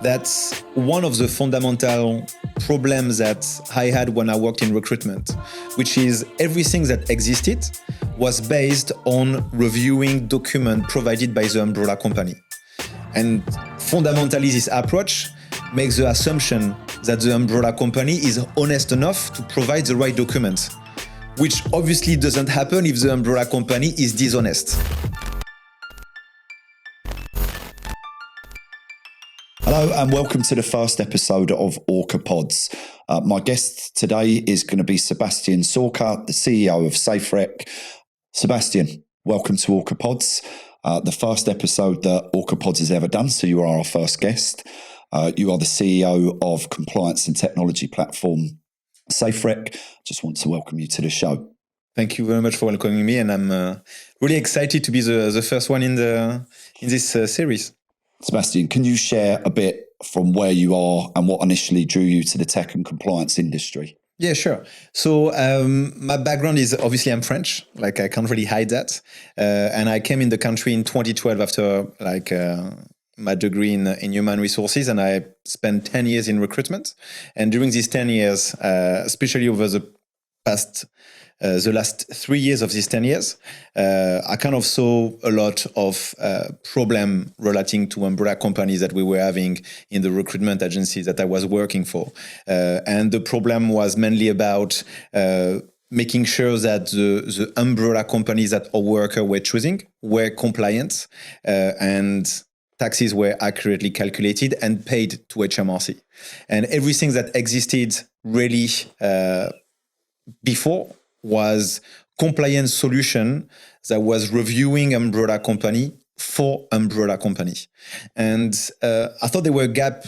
That's one of the fundamental problems that I had when I worked in recruitment, which is everything that existed was based on reviewing documents provided by the umbrella company. And fundamentally, this approach makes the assumption that the umbrella company is honest enough to provide the right documents, which obviously doesn't happen if the umbrella company is dishonest. Hello and welcome to the first episode of Orca Pods. My guest today is going to be Sébastien Sauca, the CEO of SafeRec. Sébastien, welcome to Orca Pods, the first episode that Orca Pods has ever done, so you are our first guest. You are the CEO of compliance and technology platform SafeRec. Just want to welcome you to the show. Thank you very much for welcoming me, and I'm really excited to be the first one in this series. Sébastien, can you share a bit from where you are and what initially drew you to the tech and compliance industry? Yeah, sure. So my background is obviously I'm French, I can't really hide that. And I came in the country in 2012 after my degree in human resources, and I spent 10 years in recruitment. And during these 10 years, especially over the last 3 years of these 10 years, I kind of saw a lot of problem relating to umbrella companies that we were having in the recruitment agency that I was working for. And the problem was mainly about making sure that the umbrella companies that our workers were choosing were compliant and taxes were accurately calculated and paid to HMRC. And everything that existed really before was compliance solution that was reviewing umbrella company for umbrella company. And I thought there were a gap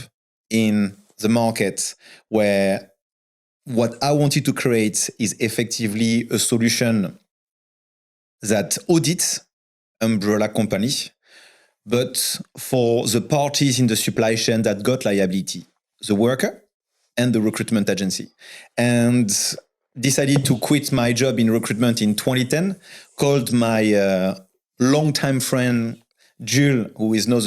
in the market where what I wanted to create is effectively a solution that audits umbrella company, but for the parties in the supply chain that got liability, the worker and the recruitment agency. And decided to quit my job in recruitment in 2010, called my longtime friend, Jule, who is now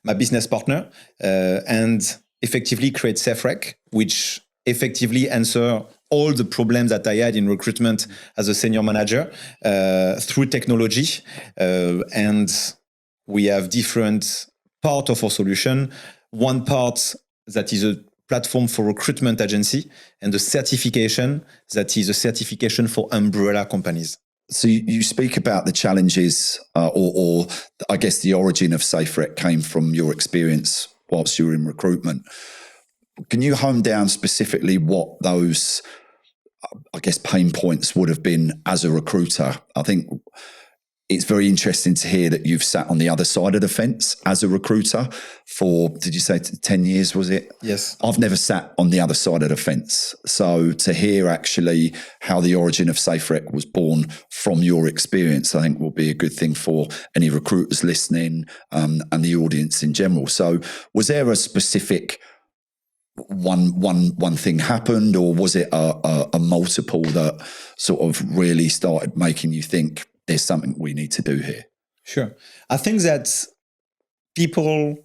my business partner, and effectively create SafeRec, which effectively answer all the problems that I had in recruitment as a senior manager through technology. And we have different part of our solution. One part that is a platform for recruitment agency, and the certification that is a certification for umbrella companies. So you speak about the challenges or I guess the origin of SafeRec came from your experience whilst you were in recruitment. Can you hone down specifically what those, I guess, pain points would have been as a recruiter? I think it's very interesting to hear that you've sat on the other side of the fence as a recruiter for, did you say 10 years, was it? Yes. I've never sat on the other side of the fence. So to hear actually how the origin of SafeRec was born from your experience, I think will be a good thing for any recruiters listening and the audience in general. So was there a specific one thing happened, or was it a multiple that sort of really started making you think, there's something we need to do here? Sure. I think that people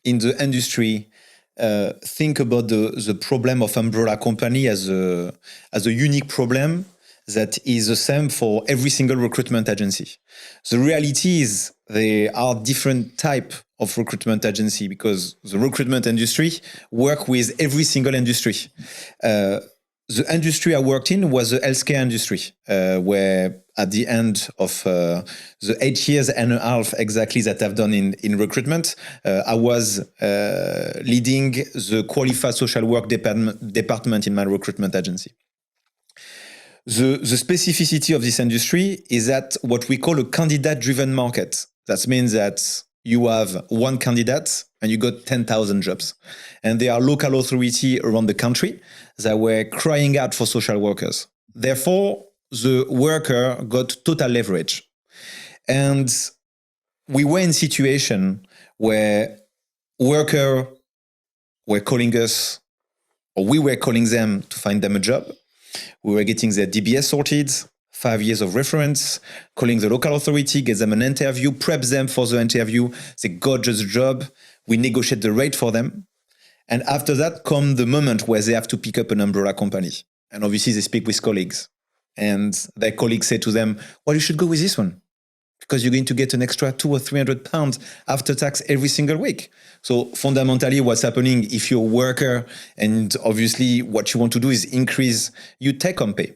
in the industry think about the problem of umbrella company as a unique problem that is the same for every single recruitment agency. The reality is there are different type of recruitment agency because the recruitment industry work with every single industry. The industry I worked in was the healthcare industry, where at the end of the 8 years and a half exactly that I've done in recruitment, I was leading the qualified social work department in my recruitment agency. The specificity of this industry is that what we call a candidate-driven market. That means that you have one candidate and you got 10,000 jobs. And there are local authorities around the country that were crying out for social workers. Therefore, the worker got total leverage. And we were in a situation where workers were calling us, or we were calling them to find them a job. We were getting their DBS sorted, 5 years of reference, calling the local authority, get them an interview, prep them for the interview. They got just a job. We negotiate the rate for them. And after that come the moment where they have to pick up an umbrella company. And obviously they speak with colleagues. And their colleagues say to them, well, you should go with this one because you're going to get an extra 200 or 300 pounds after tax every single week. So fundamentally what's happening if you're a worker, and obviously what you want to do is increase your take-home pay.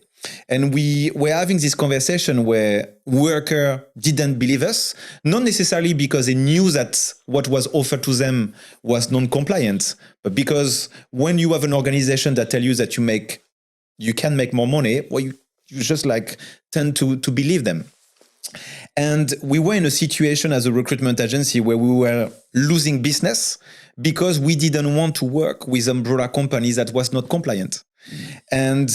And we were having this conversation where worker didn't believe us, not necessarily because they knew that what was offered to them was non-compliant, but because when you have an organization that tell you that you can make more money, well, you just like tend to believe them. And we were in a situation as a recruitment agency where we were losing business because we didn't want to work with umbrella companies that was not compliant. And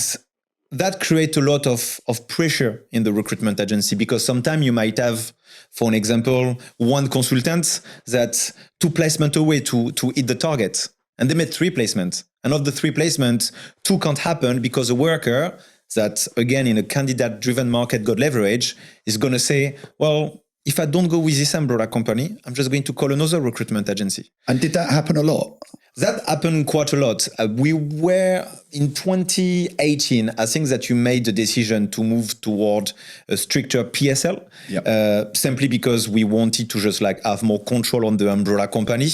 that creates a lot of pressure in the recruitment agency because sometimes you might have, for an example, one consultant that's 2 placements away to hit the target. And they made 3 placements. And of the 3 placements, 2 can't happen because a worker that, again, in a candidate-driven market got leverage is going to say, well, if I don't go with this umbrella company, I'm just going to call another recruitment agency. And did that happen a lot? That happened quite a lot. We were in 2018, I think that you made the decision to move toward a stricter PSL, simply because we wanted to just like have more control on the umbrella company,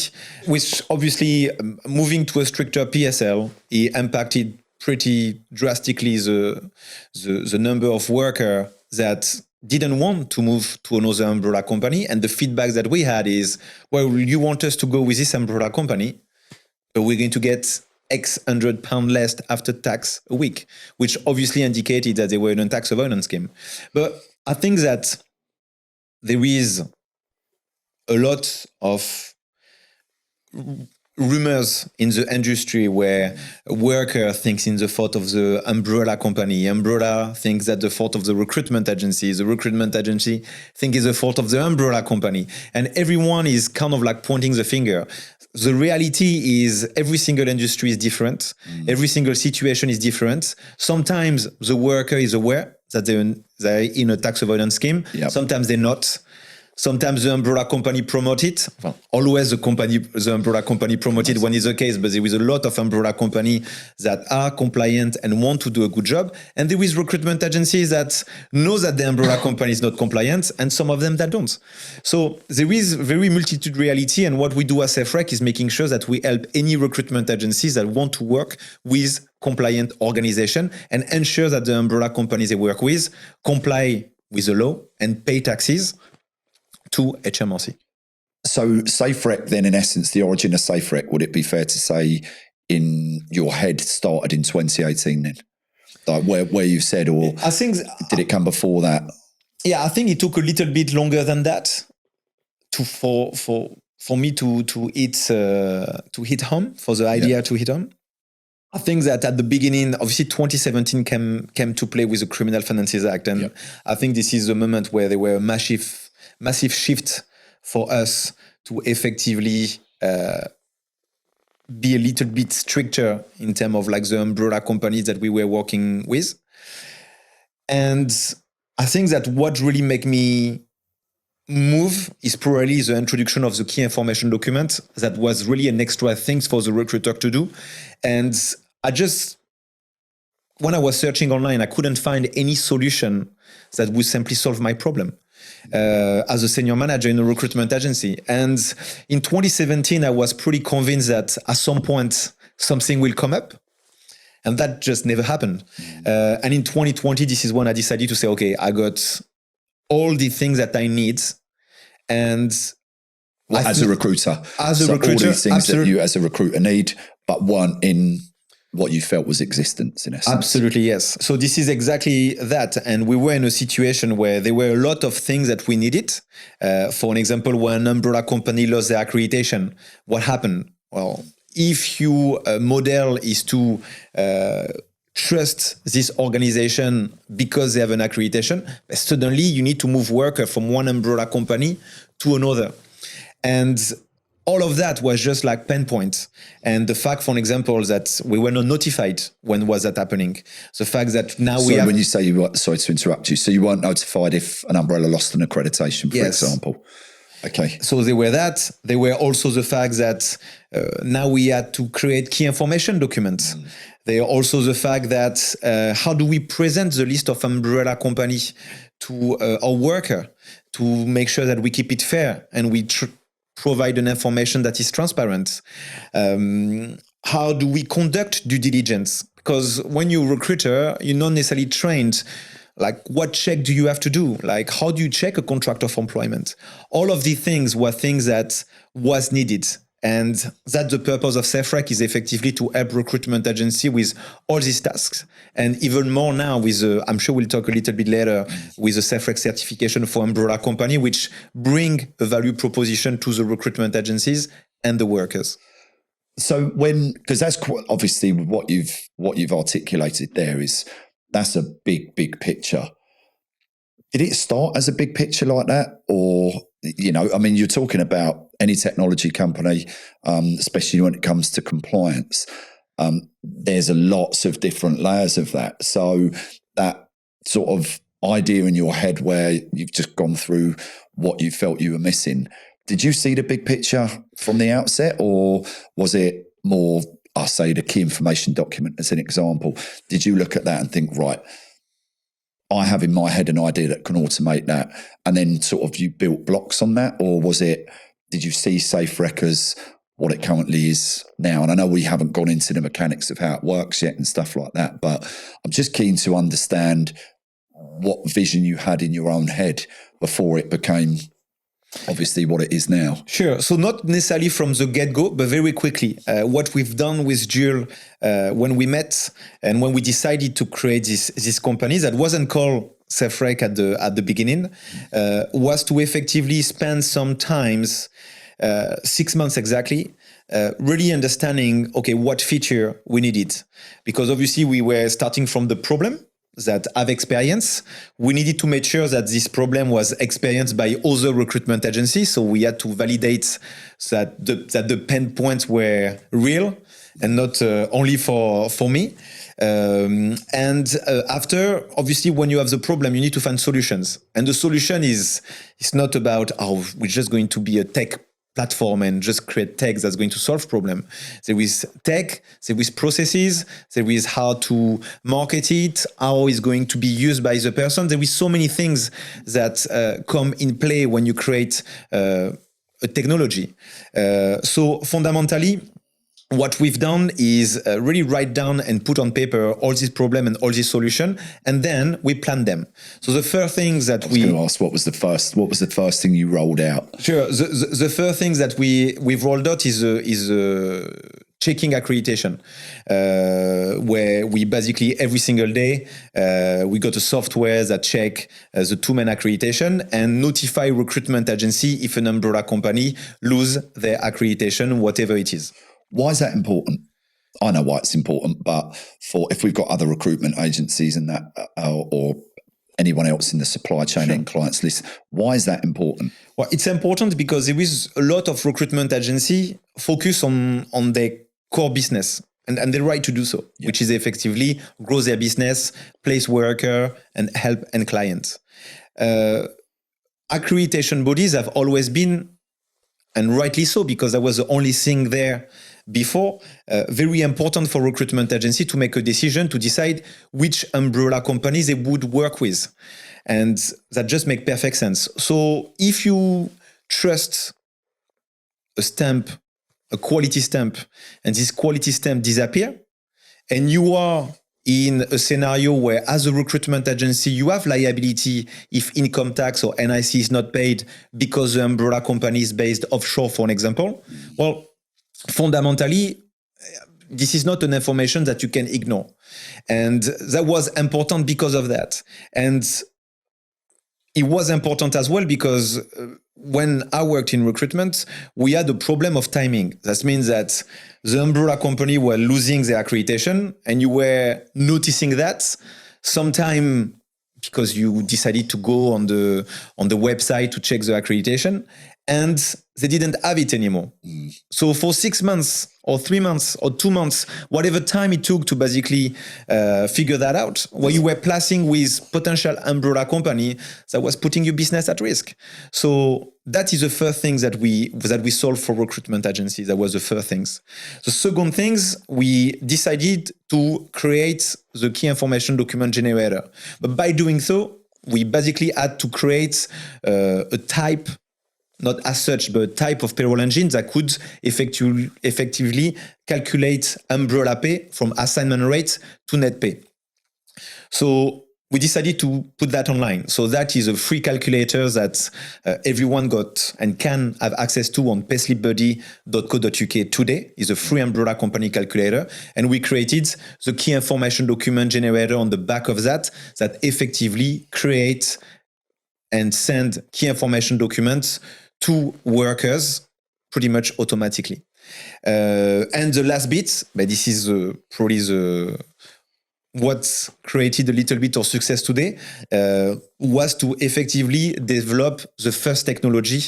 which obviously moving to a stricter PSL, it impacted pretty drastically the number of workers that didn't want to move to another umbrella company. And the feedback that we had is, well, you want us to go with this umbrella company, but we're going to get X £100 less after tax a week, which obviously indicated that they were in a tax avoidance scheme. But I think that there is a lot of rumors in the industry where a worker thinks in the fault of the umbrella company, umbrella thinks that the fault of the recruitment agency thinks is the fault of the umbrella company. And everyone is kind of like pointing the finger. The reality is every single industry is different. Every single situation is different. Sometimes the worker is aware that they're in a tax avoidance scheme. Sometimes they're not. Sometimes the umbrella company promote it. Well, always the umbrella company promote it when it's the case, but there is a lot of umbrella company that are compliant and want to do a good job. And there is recruitment agencies that know that the umbrella company is not compliant, and some of them that don't. So there is very multitude reality. And what we do as SafeRec is making sure that we help any recruitment agencies that want to work with compliant organization and ensure that the umbrella companies they work with comply with the law and pay taxes to HMRC. So SafeRec then, in essence, the origin of SafeRec, would it be fair to say in your head started in 2018 then? Like where you said, or I think, did it come before that? Yeah, I think it took a little bit longer than that for me to hit home, for the idea to hit home. I think that at the beginning, obviously 2017 came to play with the Criminal Finances Act. And I think this is the moment where there were a massive shift for us to effectively be a little bit stricter in terms of like the umbrella companies that we were working with. And I think that what really made me move is probably the introduction of the key information document. That was really an extra thing for the recruiter to do. And when I was searching online, I couldn't find any solution that would simply solve my problem. As a senior manager in a recruitment agency. And in 2017, I was pretty convinced that at some point something will come up. And that just never happened. And in 2020, this is when I decided to say, okay, I got all the things that I need. And as a recruiter, all these things absolutely. that you as a recruiter need, but weren't in what you felt was existence in essence. Absolutely, yes. So this is exactly that. And we were in a situation where there were a lot of things that we needed. For an example, when an umbrella company lost their accreditation, what happened? Well, if your model is to trust this organization because they have an accreditation, suddenly you need to move worker from one umbrella company to another. And all of that was just like pain points. And the fact, for example, that we were not notified when was that happening. The fact that now we have... when you say sorry to interrupt you, so you weren't notified if an umbrella lost an accreditation, for example? Okay. So they were that. They were also the fact that now we had to create key information documents. They are also the fact that how do we present the list of umbrella company to our worker to make sure that we keep it fair and we provide an information that is transparent. How do we conduct due diligence? Because when you're a recruiter, you're not necessarily trained. Like, what check do you have to do? Like, how do you check a contract of employment? All of these things were things that was needed. And that the purpose of SafeRec is effectively to help recruitment agency with all these tasks. And even more now with, I'm sure we'll talk a little bit later, with the SafeRec certification for umbrella company, which bring a value proposition to the recruitment agencies and the workers. So because that's quite obviously what you've articulated there is, that's a big picture. Did it start as a big picture like that? Or, I mean, you're talking about any technology company, especially when it comes to compliance, there's lots of different layers of that. So that sort of idea in your head where you've just gone through what you felt you were missing, did you see the big picture from the outset, or was it more, I'll say the key information document as an example? Did you look at that and think, right, I have in my head an idea that can automate that, and then sort of you built blocks on that? Or did you see SafeRec as what it currently is now? And I know we haven't gone into the mechanics of how it works yet and stuff like that, but I'm just keen to understand what vision you had in your own head before it became obviously what it is now. Sure. So not necessarily from the get-go, but very quickly. What we've done with Jule when we met and when we decided to create this company that wasn't called SafeRec at the beginning, was to effectively spend some times, 6 months exactly, really understanding, okay, what feature we needed. Because obviously we were starting from the problem that have experience. We needed to make sure that this problem was experienced by other recruitment agencies. So we had to validate that the pain points were real and not only for me. After, obviously, when you have the problem, you need to find solutions. And the solution is not about, we're just going to be a tech platform and just create tech that's going to solve problem. There is tech, there is processes, there is how to market it, how it's going to be used by the person. There is so many things that come in play when you create a technology. So fundamentally, what we've done is really write down and put on paper all these problems and all these solutions, and then we plan them. So the first things that I was going to ask, what was the first thing you rolled out? Sure. The first things that we've rolled out is checking accreditation, where we basically every single day we got a software that check the two-man accreditation and notify recruitment agency if an umbrella company lose their accreditation, whatever it is. Why is that important? I know why it's important, but if we've got other recruitment agencies and that, or anyone else in the supply chain and clients list, why is that important? Well, it's important because there is a lot of recruitment agency focus on their core business, and they're right to do so, which is effectively grow their business, place worker, and help end clients. Accreditation bodies have always been, and rightly so, because that was the only thing there before, very important for recruitment agency to make a decision to decide which umbrella companies they would work with. And that just makes perfect sense. So if you trust a stamp, a quality stamp, and this quality stamp disappear, and you are in a scenario where as a recruitment agency, you have liability if income tax or NIC is not paid because the umbrella company is based offshore, for an example, well, fundamentally, this is not an information that you can ignore. And that was important because of that. And it was important as well because when I worked in recruitment, we had a problem of timing. That means that the umbrella company were losing their accreditation and you were noticing that sometime because you decided to go on the website to check the accreditation. and they didn't have it anymore. So for 6 months or 3 months or 2 months, whatever time it took to basically figure that out, where you were placing with potential umbrella company that was putting your business at risk. So that is the first thing that we solved for recruitment agencies. That was the first things. The second things, we decided to create the key information document generator. But by doing so, we basically had to create a type, not as such, but a type of payroll engine that could effectively calculate umbrella pay from assignment rate to net pay. So we decided to put that online. So that is a free calculator that everyone got and can have access to on payslipbuddy.co.uk today. It's a free umbrella company calculator. And we created the key information document generator on the back of that effectively creates and send key information documents to workers pretty much automatically. And the last bit, but this is probably what created a little bit of success today, was to effectively develop the first technology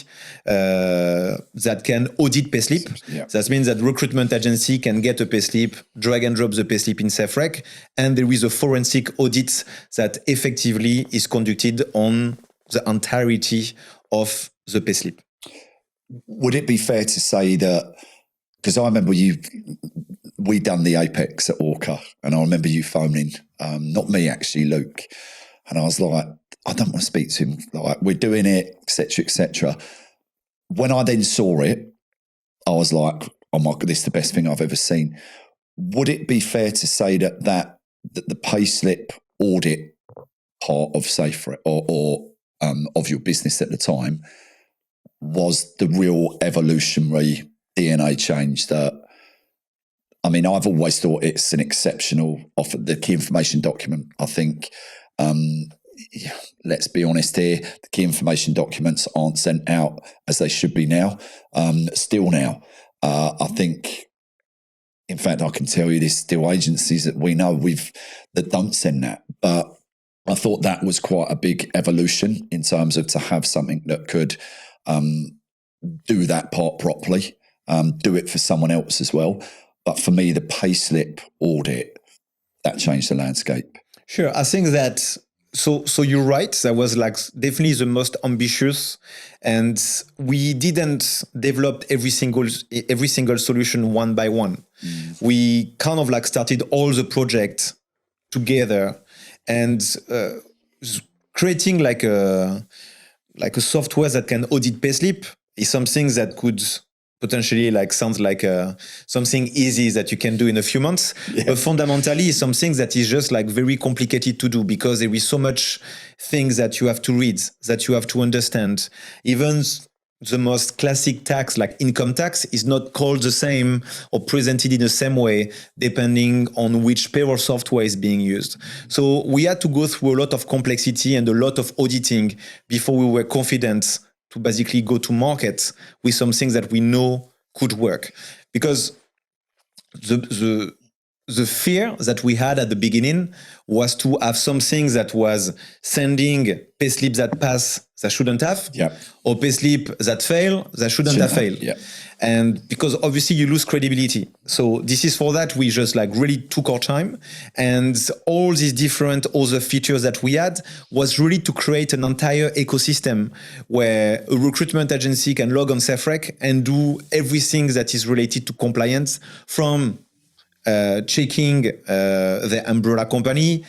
that can audit payslip. Yeah. That means that recruitment agency can get a payslip, drag and drop the payslip in SafeRec, and there is a forensic audit that effectively is conducted on the entirety of the payslip. Would it be fair to say that, because I remember we done the Apex at Orca, and I remember you phoning, not me actually, Luke, and I was like, I don't want to speak to him, like, we're doing it, etc., etc. When I then saw it, I was like, oh my God, this is the best thing I've ever seen. Would it be fair to say that the payslip audit part of SafeRec or of your business at the time was the real evolutionary DNA change that, I mean, I've always thought it's an exceptional offer, the key information document. I think, let's be honest here, the key information documents aren't sent out as they should be now, still now. I think, in fact, I can tell you there's still agencies that we know that don't send that. But I thought that was quite a big evolution in terms of to have something that could do that part properly, do it for someone else as well. But for me, the payslip audit, that changed the landscape. Sure. I think that, so you're right. That was like definitely the most ambitious, and we didn't develop every single solution one by one. We kind of like started all the projects together and creating like a software that can audit payslip is something that could potentially like sounds like something easy that you can do in a few months, but fundamentally it's something that is just like very complicated to do because there is so much things that you have to read, that you have to understand. Even the most classic tax, like income tax, is not called the same or presented in the same way depending on which payroll software is being used. So we had to go through a lot of complexity and a lot of auditing before we were confident to basically go to market with some things that we know could work. Because the fear that we had at the beginning was to have something that was sending payslips that pass that shouldn't have, or payslip that fail that shouldn't have failed. And because obviously you lose credibility. So this is for that we just like really took our time, and all these different other features that we had was really to create an entire ecosystem where a recruitment agency can log on SafeRec and do everything that is related to compliance, from checking the umbrella company,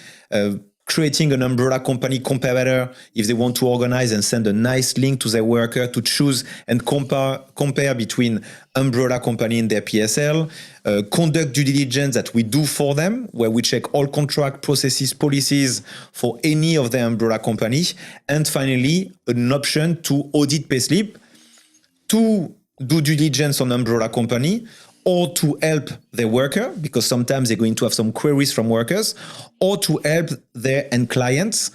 creating an umbrella company comparator if they want to organize and send a nice link to their worker to choose and compare between umbrella company and their PSL, conduct due diligence that we do for them, where we check all contract processes, policies for any of the umbrella company, and finally an option to audit payslip, to do due diligence on umbrella company, or to help their worker, because sometimes they're going to have some queries from workers, or to help their end clients.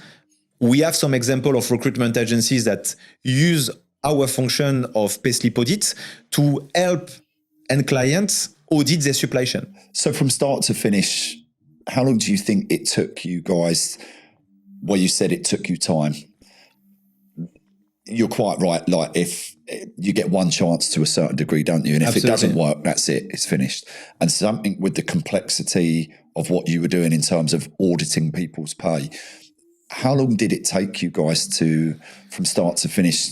We have some example of recruitment agencies that use our function of payslip audit to help end clients audit their supply chain. So from start to finish, how long do you think it took you guys, well, you said it took you time. you're quite right. Like if you get one chance to a certain degree, don't you? And if Absolutely. it doesn't work, that's it. It's finished. And something with the complexity of what you were doing in terms of auditing people's pay, how long did it take you guys from start to finish,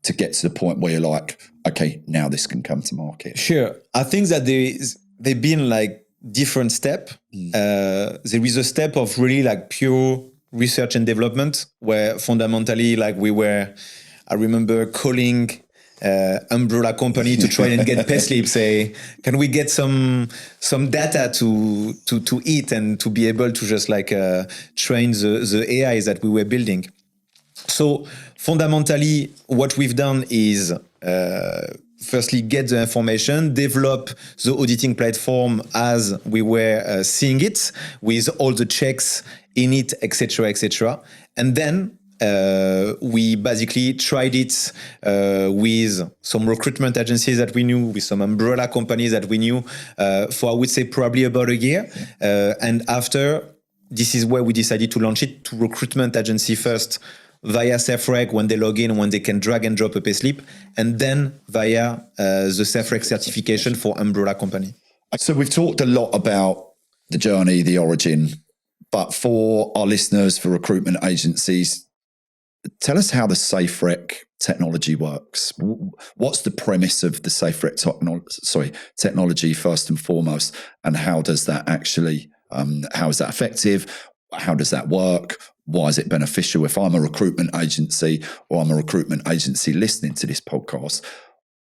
to get to the point where you're like, okay, now this can come to market? Sure. I think that they've been like different step. There is a step of really like pure research and development where fundamentally like I remember calling umbrella company to try and get payslip, say, can we get some data to eat and to be able to just like train the AIs that we were building. So fundamentally, what we've done is firstly get the information, develop the auditing platform as we were seeing it, with all the checks in it, etc., etc. And then we basically tried it with some recruitment agencies that we knew, with some umbrella companies that we knew for, I would say, probably about a year. And after, this is where we decided to launch it to recruitment agency first, via SafeRec when they log in, when they can drag and drop a payslip, and then via the SafeRec certification for umbrella company. So we've talked a lot about the journey, the origin, but for our listeners, for recruitment agencies, tell us how the SafeRec technology works. What's the premise of the SafeRec technology first and foremost, and how does that actually, how is that effective? How does that work? Why is it beneficial? If I'm a recruitment agency or I'm a recruitment agency listening to this podcast,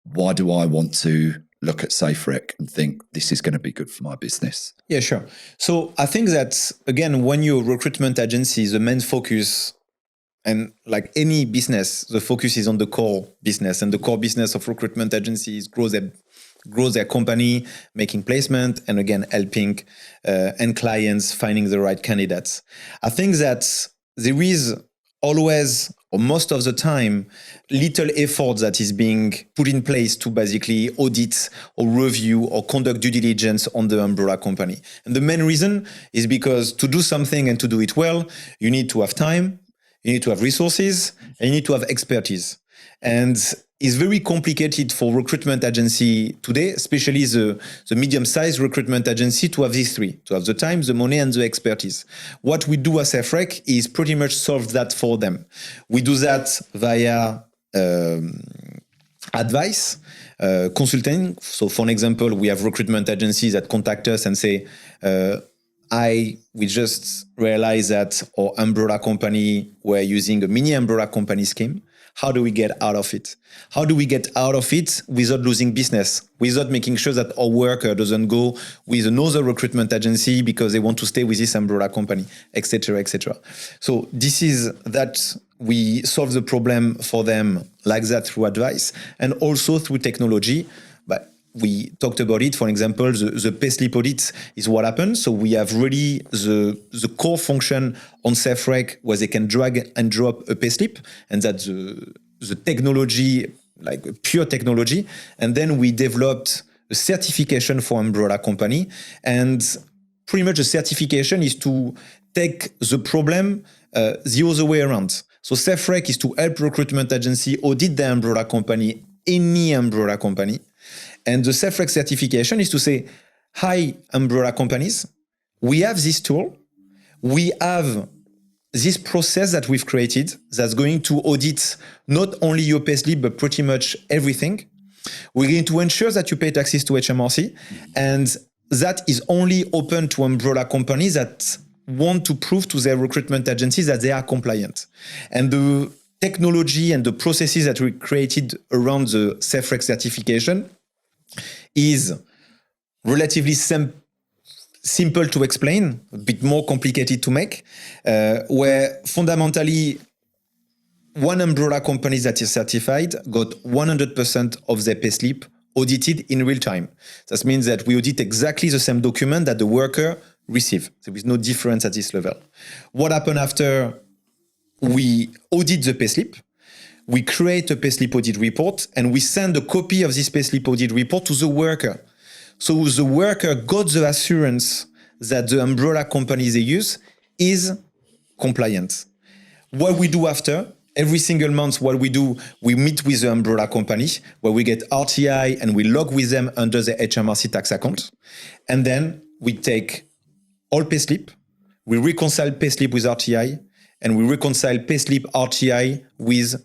why do I want to look at SafeRec and think this is going to be good for my business? Yeah, sure. So I think that, again, when you're a recruitment agency, the main focus, and like any business, the focus is on the core business, and the core business of recruitment agencies grow their company, making placement, and again, helping end clients finding the right candidates. I think that there is always, or most of the time, little effort that is being put in place to basically audit or review or conduct due diligence on the umbrella company. And the main reason is because to do something and to do it well, you need to have time, you need to have resources, and you need to have expertise. And it's very complicated for recruitment agency today, especially the medium-sized recruitment agency, to have these three, to have the time, the money, and the expertise. What we do as SafeRec is pretty much solve that for them. We do that via advice, consulting. So for an example, we have recruitment agencies that contact us and say, we just realized that our umbrella company were using a mini umbrella company scheme. How do we get out of it? How do we get out of it without losing business, without making sure that our worker doesn't go with another recruitment agency because they want to stay with this umbrella company, etc., etc. So this is that we solve the problem for them like that through advice and also through technology. But we talked about it. For example, the payslip audit is what happens. So we have really the core function on SafeRec where they can drag and drop a payslip, and that's the technology, like pure technology. And then we developed a certification for umbrella company. And pretty much the certification is to take the problem the other way around. So SafeRec is to help recruitment agency audit the umbrella company, any umbrella company. And the SafeRec certification is to say, hi, umbrella companies, we have this tool, we have this process that we've created that's going to audit not only your payslip, but pretty much everything. We're going to ensure that you pay taxes to HMRC, and that is only open to umbrella companies that want to prove to their recruitment agencies that they are compliant. And the technology and the processes that we created around the SafeRec certification is relatively simple to explain, a bit more complicated to make, where fundamentally one umbrella company that is certified got 100% of their payslip audited in real time. That means that we audit exactly the same document that the worker received. There is no difference at this level. What happened after we audit the payslip? We create a payslip audit report and we send a copy of this payslip audit report to the worker. So the worker got the assurance that the umbrella company they use is compliant. What we do after every single month, what we do, we meet with the umbrella company where we get RTI and we log with them under the HMRC tax account. And then we take all payslip, we reconcile payslip with RTI, and we reconcile payslip RTI with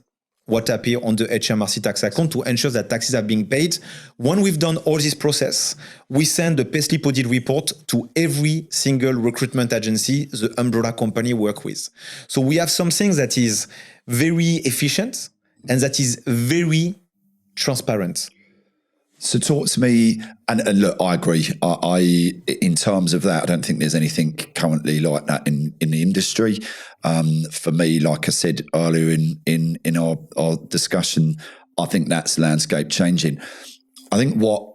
what appear on the HMRC tax account to ensure that taxes are being paid. When we've done all this process, we send the payslip audit report to every single recruitment agency the umbrella company work with. So we have something that is very efficient and that is very transparent. So talk to me, and look, I agree. I in terms of that, I don't think there's anything currently like that in the industry. For me, like I said earlier in our discussion, I think that's landscape changing. I think what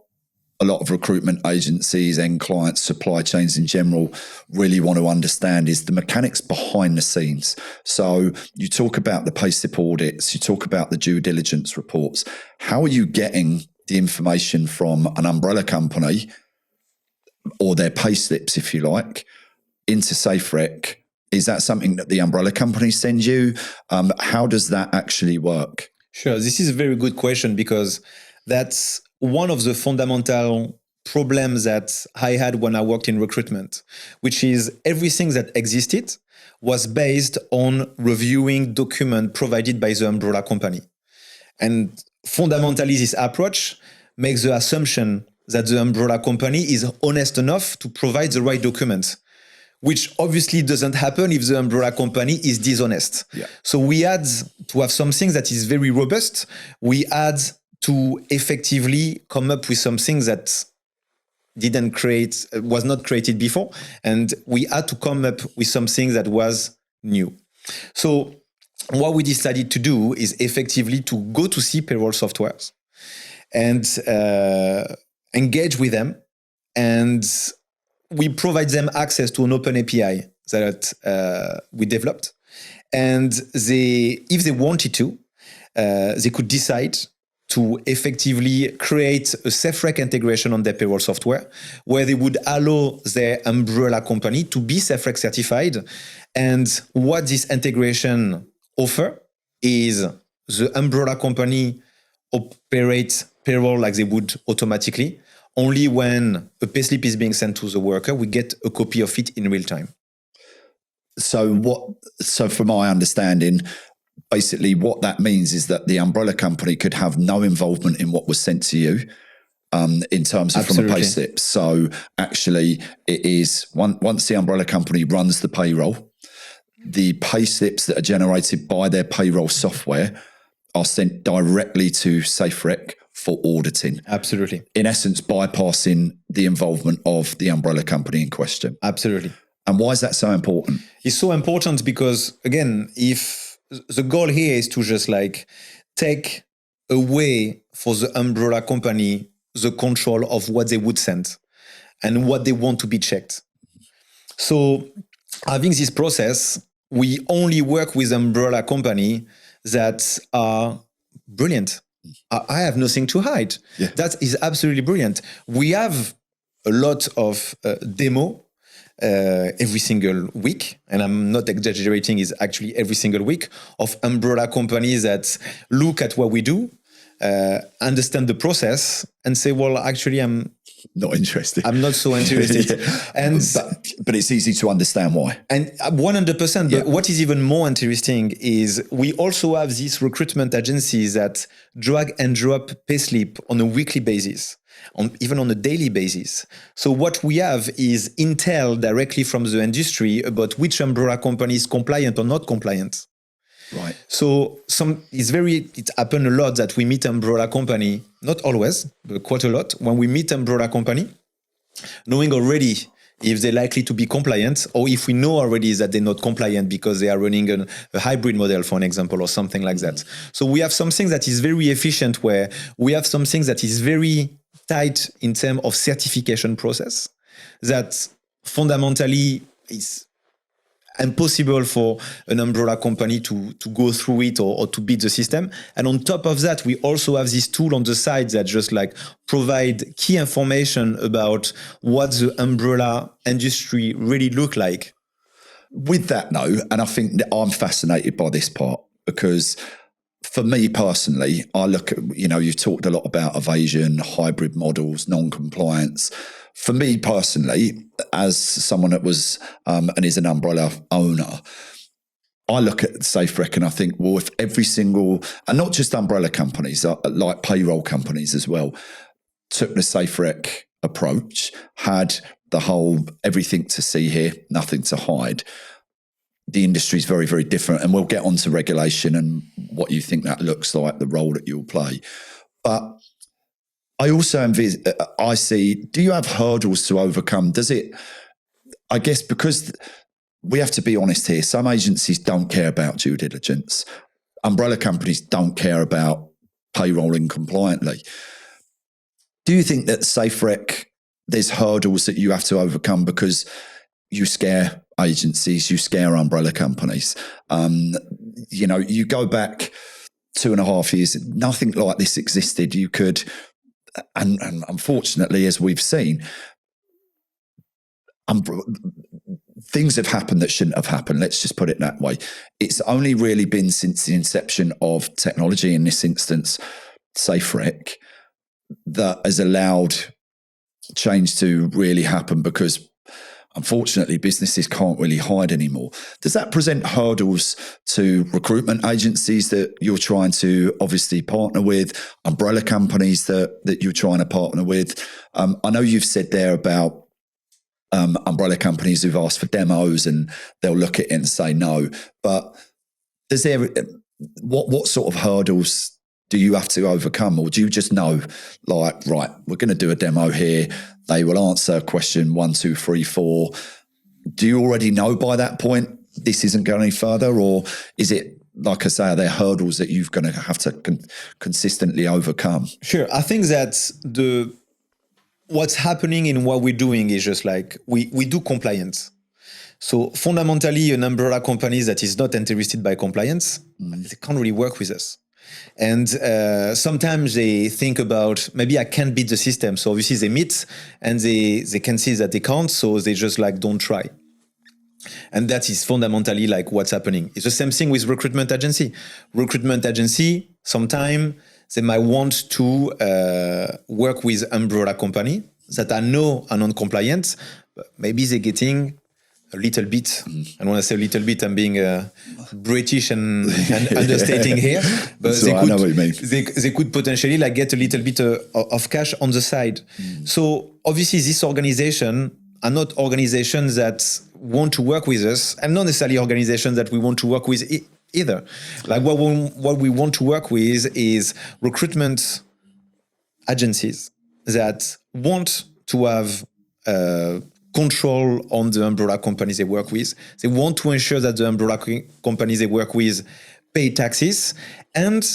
a lot of recruitment agencies and clients, supply chains in general, really want to understand is the mechanics behind the scenes. So you talk about the payslip audits, you talk about the due diligence reports. How are you getting the information from an umbrella company or their payslips, if you like, into SafeRec? Is that something that the umbrella company sends you? How does that actually work? Sure. This is a very good question because that's one of the fundamental problems that I had when I worked in recruitment, which is everything that existed was based on reviewing document provided by the umbrella company. And fundamentally, this approach makes the assumption that the umbrella company is honest enough to provide the right documents, which obviously doesn't happen if the umbrella company is dishonest. Yeah. So we had to have something that is very robust. We had to effectively come up with something that was not created before. And we had to come up with something that was new. So what we decided to do is effectively to go to see payroll softwares and engage with them. And we provide them access to an open API that we developed. And if they wanted to, they could decide to effectively create a SafeRec integration on their payroll software where they would allow their umbrella company to be SafeRec certified. And what this integration offer is the umbrella company operates payroll like they would automatically. Only when a payslip is being sent to the worker, we get a copy of it in real time. So from my understanding, basically what that means is that the umbrella company could have no involvement in what was sent to you in terms of Absolutely. From a payslip. So actually it is once the umbrella company runs the payroll, the payslips that are generated by their payroll software are sent directly to SafeRec for auditing. Absolutely. In essence, bypassing the involvement of the umbrella company in question. Absolutely. And why is that so important? It's so important because, again, if the goal here is to just like take away for the umbrella company the control of what they would send and what they want to be checked. So having this process, we only work with umbrella company that are brilliant. I have nothing to hide. Yeah. That is absolutely brilliant. We have a lot of demo every single week, and I'm not exaggerating, is actually every single week, of umbrella companies that look at what we do, understand the process, and say, well, actually, I'm not interested. I'm not so interested. Yeah. And but it's easy to understand why. And 100%. But what is even more interesting is we also have these recruitment agencies that drag and drop payslip on a weekly basis, even on a daily basis. So what we have is intel directly from the industry about which umbrella company is compliant or not compliant. Right. So it happened a lot that we meet umbrella company, not always, but quite a lot, when we meet umbrella company, knowing already if they're likely to be compliant, or if we know already that they're not compliant because they are running a hybrid model, for an example, or something like that. So we have something that is very efficient, where we have something that is very tight in terms of certification process, that fundamentally is impossible for an umbrella company to go through it or to beat the system. And on top of that, we also have this tool on the side that just like provide key information about what the umbrella industry really look like. With that though, and I think that I'm fascinated by this part, because for me personally, I look at, you've talked a lot about evasion, hybrid models, non-compliance. For me personally, as someone that was and is an umbrella owner, I look at SafeRec and I think, well, if every single, and not just umbrella companies, like payroll companies as well, took the SafeRec approach, had the whole everything to see here, nothing to hide, the industry is very, very different. And we'll get onto regulation and what you think that looks like, the role that you'll play. But I also do you have hurdles to overcome? Does it, I guess, because we have to be honest here, some agencies don't care about due diligence. Umbrella companies don't care about payrolling compliantly. Do you think that SafeRec, there's hurdles that you have to overcome because you scare agencies, you scare umbrella companies? You go back 2.5 years, nothing like this existed. You could, and unfortunately, as we've seen, things have happened that shouldn't have happened. Let's just put it that way. It's only really been since the inception of technology, in this instance, SafeRec, that has allowed change to really happen, because unfortunately businesses can't really hide anymore. Does that present hurdles to recruitment agencies that you're trying to obviously partner with, umbrella companies that you're trying to partner with? I know you've said there about umbrella companies who've asked for demos and they'll look at it and say no, but what sort of hurdles do you have to overcome? Or do you just know, like, right, we're going to do a demo here, they will answer question 1, 2, 3, 4. Do you already know by that point this isn't going any further? Or is it, like I say, are there hurdles that you're going to have to consistently overcome? Sure. I think that what's happening in what we're doing is just like we do compliance. So fundamentally, an umbrella company that is not interested by compliance, they can't really work with us. And sometimes they think about, maybe I can't beat the system. So obviously they meet and they can see that they can't. So they just like, don't try. And that is fundamentally like what's happening. It's the same thing with recruitment agency. Recruitment agency, sometimes they might want to work with umbrella company that I know are non-compliant, but maybe they're getting a little bit. And when I say a little bit, I'm being British and understating here. But I know what you mean. They could potentially like get a little bit of cash on the side. So obviously, this organization are not organizations that want to work with us, and not necessarily organizations that we want to work with either. Like what we want to work with is recruitment agencies that want to have control on the umbrella companies they work with. They want to ensure that the umbrella companies they work with pay taxes. And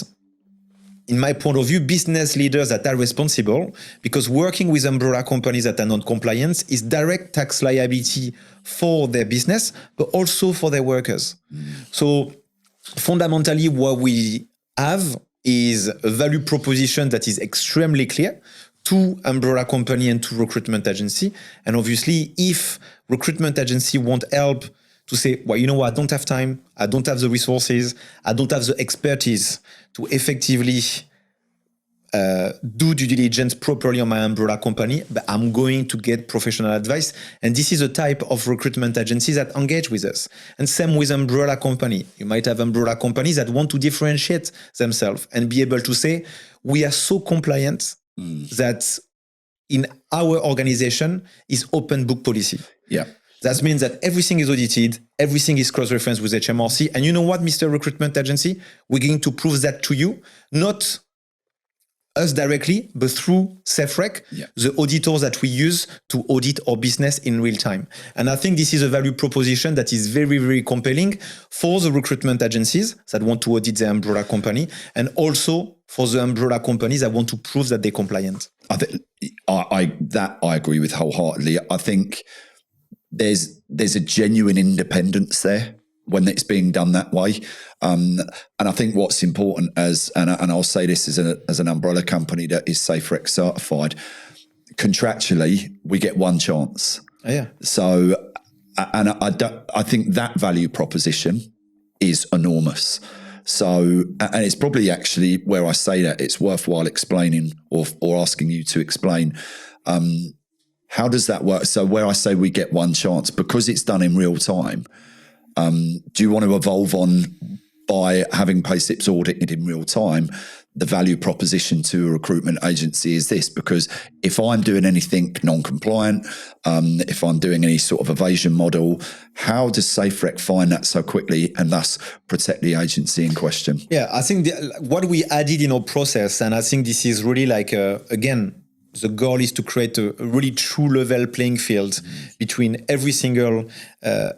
in my point of view, business leaders that are responsible, because working with umbrella companies that are non-compliant is direct tax liability for their business, but also for their workers. So fundamentally, what we have is a value proposition that is extremely clear to umbrella company and to recruitment agency. And obviously, if recruitment agency want help to say, well, you know what, I don't have time, I don't have the resources, I don't have the expertise to effectively do due diligence properly on my umbrella company, but I'm going to get professional advice. And this is a type of recruitment agencies that engage with us. And same with umbrella company. You might have umbrella companies that want to differentiate themselves and be able to say, we are so compliant that in our organization is open book policy. Yeah. That means that everything is audited, everything is cross-referenced with HMRC. And you know what, Mr. Recruitment Agency? We're going to prove that to you, not us directly, but through SafeRec, the auditors that we use to audit our business in real time. And I think this is a value proposition that is very, very compelling for the recruitment agencies that want to audit their umbrella company, and also for the umbrella companies that want to prove that they're compliant. I agree with wholeheartedly. I think there's a genuine independence there when it's being done that way. And I think what's important and I'll say this as an umbrella company that is SafeRec certified, contractually, we get one chance. Yeah. So, and I think that value proposition is enormous. So, and it's probably actually where I say that it's worthwhile explaining or asking you to explain, how does that work? So where I say we get one chance, because it's done in real time, do you want to evolve on by having payslips audited in real time? The value proposition to a recruitment agency is this, because if I'm doing anything non-compliant, if I'm doing any sort of evasion model, how does SafeRec find that so quickly and thus protect the agency in question? Yeah, I think what we added in our process, and I think this is really like, again, the goal is to create a really true level playing field between every single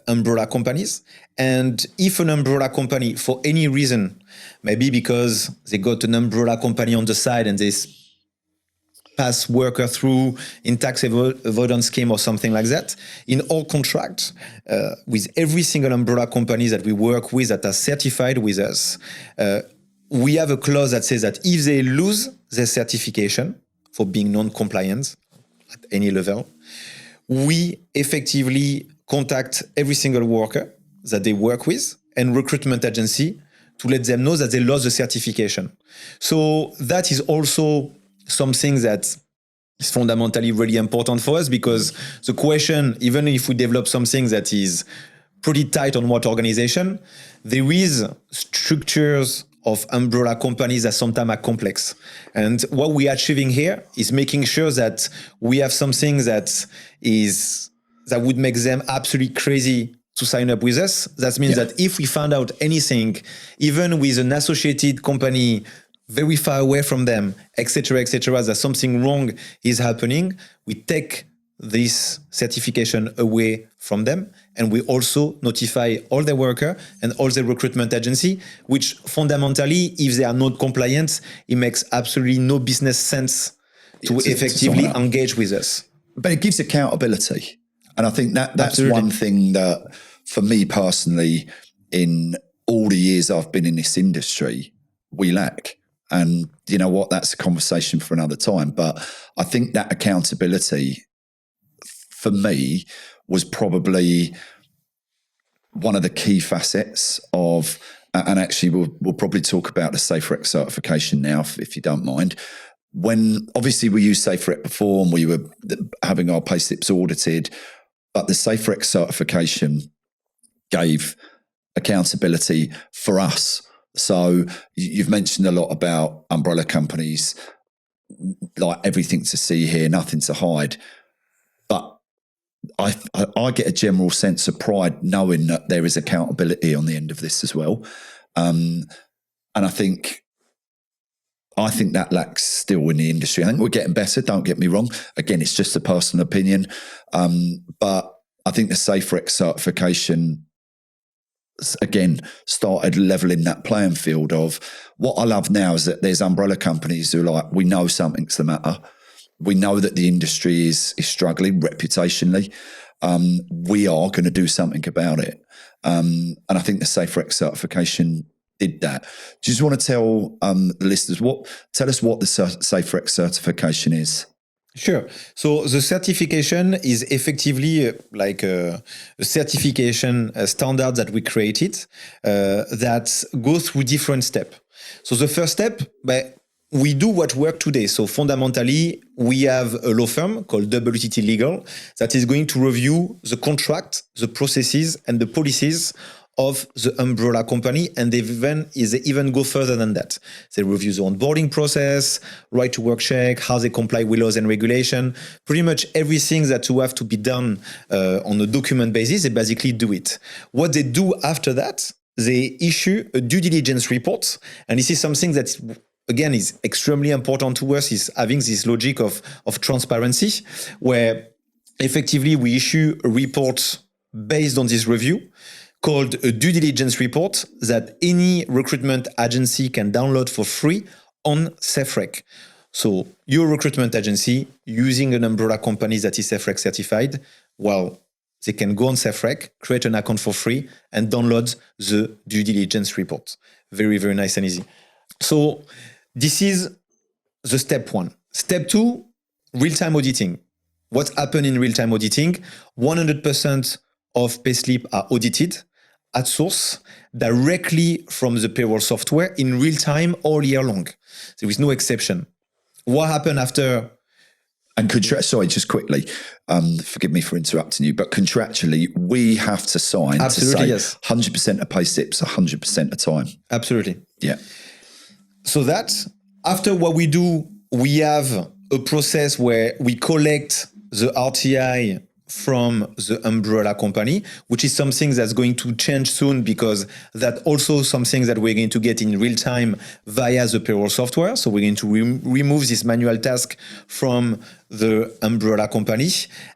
umbrella companies. And if an umbrella company, for any reason, maybe because they got an umbrella company on the side and they pass worker through in tax avoidance scheme or something like that, in all contracts, with every single umbrella company that we work with that are certified with us, we have a clause that says that if they lose their certification for being non-compliant at any level, we effectively contact every single worker that they work with and recruitment agency to let them know that they lost the certification. So that is also something that is fundamentally really important for us, because the question, even if we develop something that is pretty tight on what organization, there is structures of umbrella companies that sometimes are complex. And what we are achieving here is making sure that we have something that would make them absolutely crazy to sign up with us. That means that if we find out anything, even with an associated company very far away from them, etc., that something wrong is happening, we take this certification away from them, and we also notify all the worker and all the recruitment agency, which fundamentally, if they are not compliant, it makes absolutely no business sense to effectively engage with us. But it gives accountability. And I think that's Absolutely. one thing that, for me personally, in all the years I've been in this industry, we lack. And you know what, that's a conversation for another time. But I think that accountability, for me, was probably one of the key facets of, and actually we'll probably talk about the SafeRec certification now, if you don't mind. When obviously we used SafeRec before and we were having our payslips audited, but the SafeRec certification gave accountability for us. So you've mentioned a lot about umbrella companies, like everything to see here, nothing to hide. But I get a general sense of pride knowing that there is accountability on the end of this as well. And I think that lacks still in the industry. I think we're getting better, don't get me wrong. Again, it's just a personal opinion. But I think the SafeRec certification, again, started leveling that playing field of what I love now is that there's umbrella companies who are like, we know something's the matter. We know that the industry is struggling reputationally. We are going to do something about it. And I think the SafeRec certification did that. Do you just want to tell the listeners, tell us what the SafeRec certification is? Sure. So the certification is effectively like a certification standard that we created that goes through different steps. So the first step, we do what work today. So fundamentally, we have a law firm called WTT Legal that is going to review the contract, the processes, and the policies of the umbrella company, and they even go further than that. They review the onboarding process, right to work check, how they comply with laws and regulation, pretty much everything that will have to be done on a document basis, they basically do it. What they do after that, they issue a due diligence report, and this is something that, again, is extremely important to us, is having this logic of transparency, where effectively we issue a report based on this review, called a due diligence report that any recruitment agency can download for free on SafeRec. So your recruitment agency using an umbrella company that is SafeRec certified, well, they can go on SafeRec, create an account for free, and download the due diligence report. Very, very nice and easy. So this is the step one. Step two, real-time auditing. What happened in real-time auditing? 100% of payslip are audited at source directly from the payroll software in real time all year long. There is no exception. What happened after? And sorry, just quickly, forgive me for interrupting you, but contractually, we have to sign Absolutely, to say 100% of pay slips, 100% of time. Absolutely. Yeah. So that after what we do, we have a process where we collect the RTI from the umbrella company, which is something that's going to change soon because that also something that we're going to get in real time via the payroll software. So we're going to remove this manual task from the umbrella company.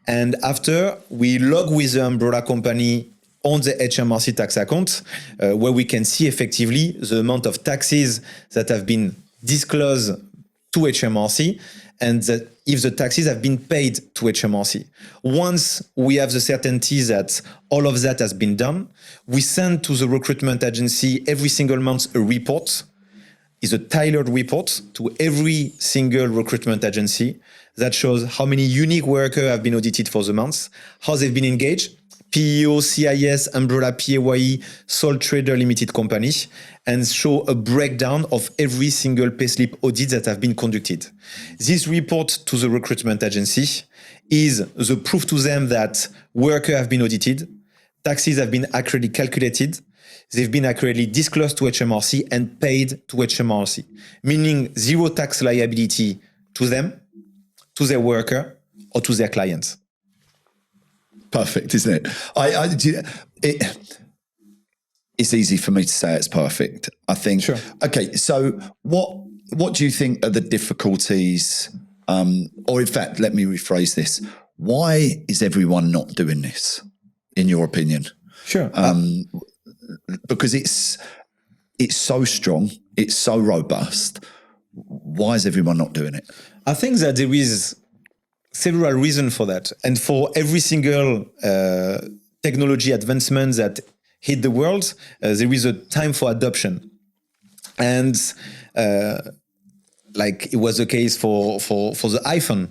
And after we log with the umbrella company on the HMRC tax account, where we can see effectively the amount of taxes that have been disclosed to HMRC and that if the taxes have been paid to HMRC. Once we have the certainty that all of that has been done, we send to the recruitment agency every single month a report. It's a tailored report to every single recruitment agency that shows how many unique workers have been audited for the month, how they've been engaged, PEO, CIS, umbrella, PAYE, sole trader limited company, and show a breakdown of every single payslip audit that have been conducted. This report to the recruitment agency is the proof to them that workers have been audited, taxes have been accurately calculated, they've been accurately disclosed to HMRC and paid to HMRC, meaning zero tax liability to them, to their worker, or to their clients. Perfect, isn't it? It's easy for me to say it's perfect. I think. Sure. Okay, so what do you think are the difficulties? Or in fact, let me rephrase this: why is everyone not doing this, in your opinion? Sure. Because it's so strong, it's so robust. Why is everyone not doing it? I think that there is several reasons for that. And for every single technology advancement that hit the world, there is a time for adoption. And like it was the case for the iPhone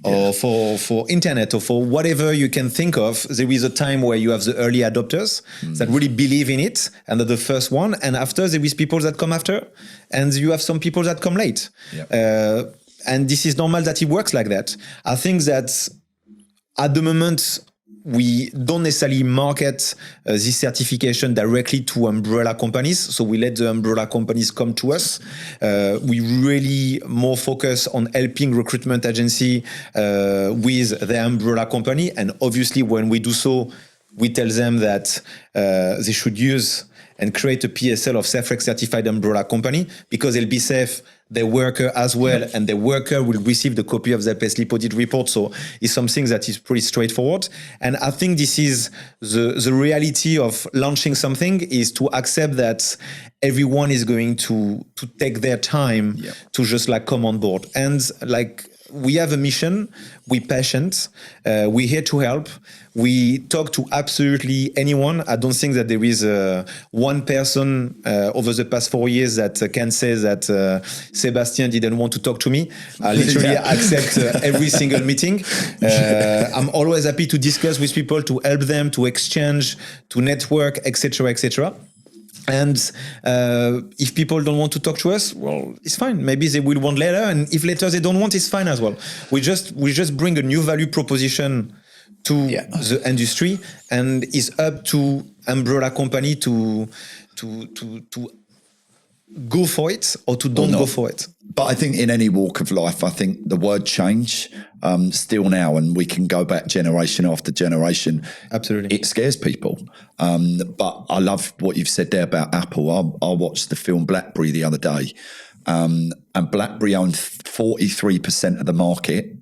or for internet or for whatever you can think of, there is a time where you have the early adopters that really believe in it and are the first one. And after there is people that come after and you have some people that come late. And this is normal that it works like that. I think that at the moment, we don't necessarily market this certification directly to umbrella companies. So we let the umbrella companies come to us. We really more focus on helping recruitment agency with their umbrella company. And obviously, when we do so, we tell them that they should use and create a PSL of SafeRec certified umbrella company because they'll be safe their worker as well, and the worker will receive the copy of their payslip audit report. So it's something that is pretty straightforward. And I think this is the reality of launching something is to accept that everyone is going to take their time to just like come on board. And like we have a mission, we're patient, we're here to help. We talk to absolutely anyone. I don't think that there is one person over the past 4 years that can say that Sebastien didn't want to talk to me. I literally accept every single meeting. I'm always happy to discuss with people, to help them, to exchange, to network, etc., etc. And if people don't want to talk to us, well, it's fine. Maybe they will want later. And if later they don't want, it's fine as well. We just bring a new value proposition to the industry, and it's up to umbrella company to go for it or to don't go for it. But I think in any walk of life, I think the word change still now, and we can go back generation after generation. Absolutely. It scares people. But I love what you've said there about Apple. I watched the film BlackBerry the other day, and BlackBerry owned 43% of the market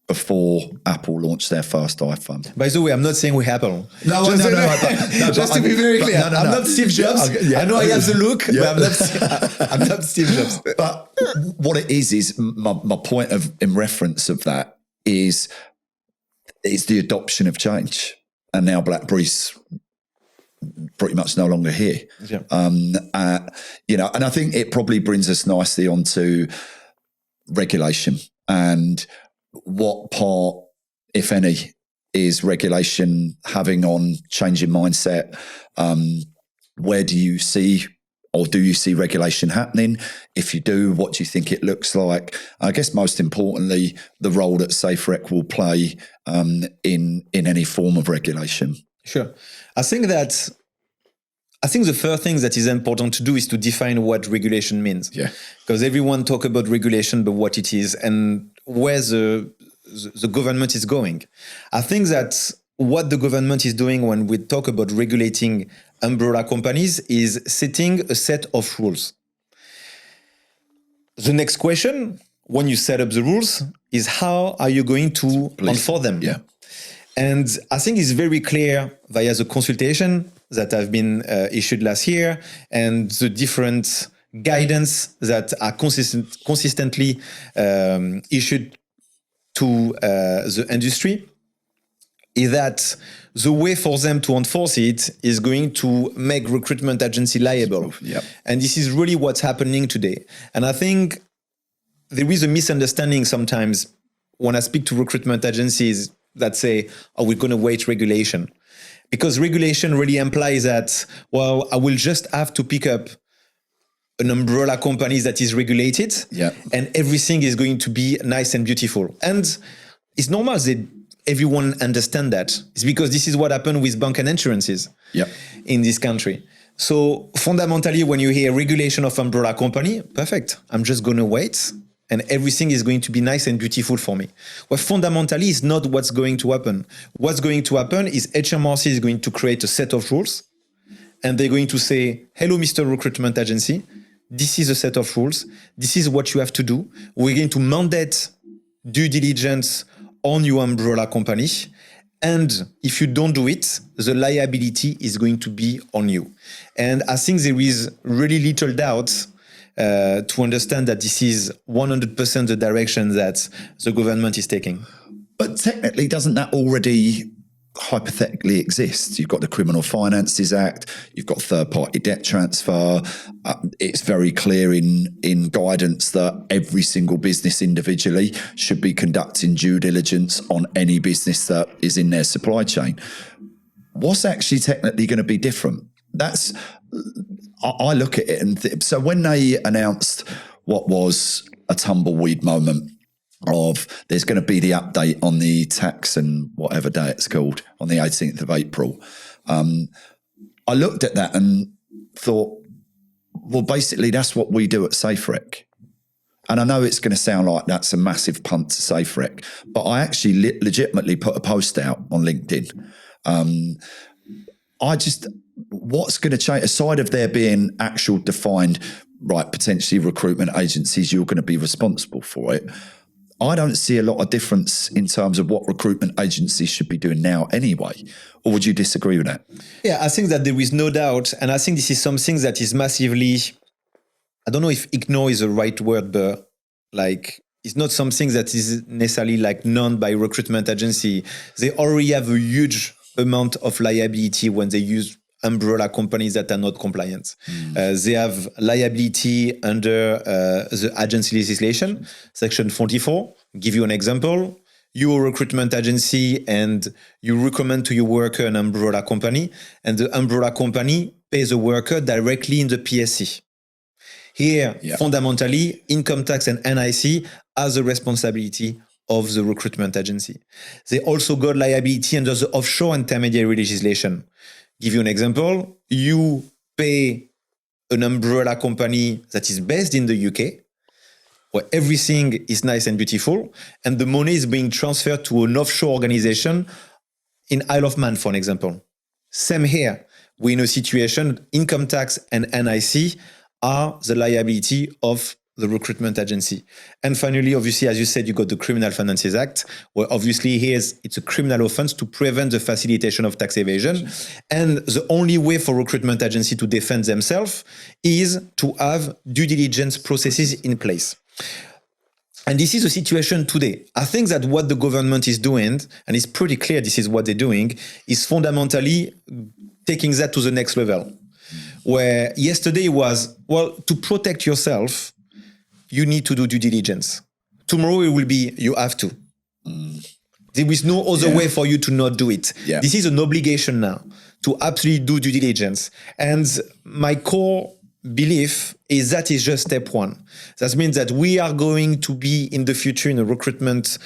before Apple launched their first iPhone. By the way, I'm not saying we're Apple. No, just to be very clear, I'm not Steve Jobs. I know I have the look, but I'm not Steve Jobs. But what it is my point in reference of that is it's the adoption of change. And now BlackBerry's pretty much no longer here. And I think it probably brings us nicely onto regulation and what part, if any, is regulation having on changing mindset? Where do you see, or do you see regulation happening? If you do, what do you think it looks like? I guess most importantly, the role that SafeRec will play in any form of regulation. Sure. I think the first thing that is important to do is to define what regulation means. Yeah. Because everyone talk about regulation, but what it is and where the government is going. I think that what the government is doing when we talk about regulating umbrella companies is setting a set of rules. The next question, when you set up the rules, is how are you going to enforce them? Yeah. And I think it's very clear via the consultation that have been issued last year and the different guidance that are consistently issued to the industry, is that the way for them to enforce it is going to make recruitment agency liable. Yep. And this is really what's happening today. And I think there is a misunderstanding sometimes when I speak to recruitment agencies that say, oh, we're going to wait regulation. Because regulation really implies that, well, I will just have to pick up an umbrella company that is regulated, and everything is going to be nice and beautiful. And it's normal that everyone understand that. It's because this is what happened with bank and insurances in this country. So fundamentally, when you hear regulation of umbrella company, perfect. I'm just going to wait and everything is going to be nice and beautiful for me. Well, fundamentally, it's not what's going to happen. What's going to happen is HMRC is going to create a set of rules and they're going to say, hello, Mr. Recruitment Agency, this is a set of rules. This is what you have to do. We're going to mandate due diligence on your umbrella company. And if you don't do it, the liability is going to be on you. And I think there is really little doubt to understand that this is 100% the direction that the government is taking. But technically, doesn't that already hypothetically exist? You've got the Criminal Finances Act, you've got third-party debt transfer. It's very clear in guidance that every single business individually should be conducting due diligence on any business that is in their supply chain. What's actually technically going to be different? I look at it and so when they announced what was a tumbleweed moment of there's going to be the update on the tax and whatever day it's called on the 18th of April, I looked at that and thought, well, basically that's what we do at SafeRec. And I know it's going to sound like that's a massive punt to SafeRec, but I actually legitimately put a post out on LinkedIn. What's going to change, aside of there being actual defined, right, potentially recruitment agencies, you're going to be responsible for it. I don't see a lot of difference in terms of what recruitment agencies should be doing now anyway. Or would you disagree with that? Yeah, I think that there is no doubt. And I think this is something that is massively, I don't know if ignore is the right word, but like it's not something that is necessarily like known by recruitment agency. They already have a huge amount of liability when they use umbrella companies that are not compliant. They have liability under the agency legislation, section 44. Give you an example. You're a recruitment agency and you recommend to your worker an umbrella company, and the umbrella company pays the worker directly in the PSC. Here, fundamentally, income tax and NIC has the responsibility of the recruitment agency. They also got liability under the offshore intermediary legislation. Give you an example. You pay an umbrella company that is based in the UK, where everything is nice and beautiful, and the money is being transferred to an offshore organization in Isle of Man, for an example. Same here. We're in a situation, income tax and NIC are the liability of the recruitment agency. And finally, obviously, as you said, you got the Criminal Finances Act, where obviously it's a criminal offense to prevent the facilitation of tax evasion. And the only way for recruitment agency to defend themselves is to have due diligence processes in place. And this is the situation today. I think that what the government is doing, and it's pretty clear this is what they're doing, is fundamentally taking that to the next level. Where yesterday was, well, to protect yourself, you need to do due diligence. Tomorrow it will be, you have to. There is no other way for you to not do it. Yeah. This is an obligation now to absolutely do due diligence. And my core belief is that is just step one. That means that we are going to be in the future in a recruitment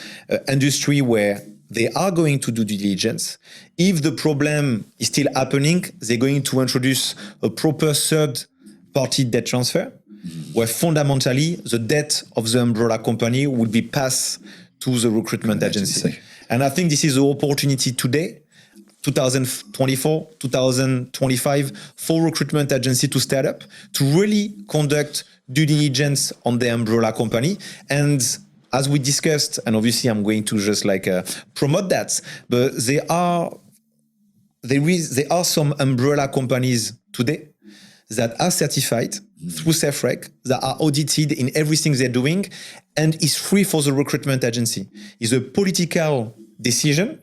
industry where they are going to do due diligence. If the problem is still happening, they're going to introduce a proper third-party debt transfer, where fundamentally the debt of the umbrella company will be passed to the recruitment agency. And I think this is the opportunity today, 2024, 2025, for recruitment agency to start up, to really conduct due diligence on the umbrella company. And as we discussed, and obviously I'm going to just promote that, but there are some umbrella companies today that are certified through SafeRec, that are audited in everything they're doing, and is free for the recruitment agency. It's a political decision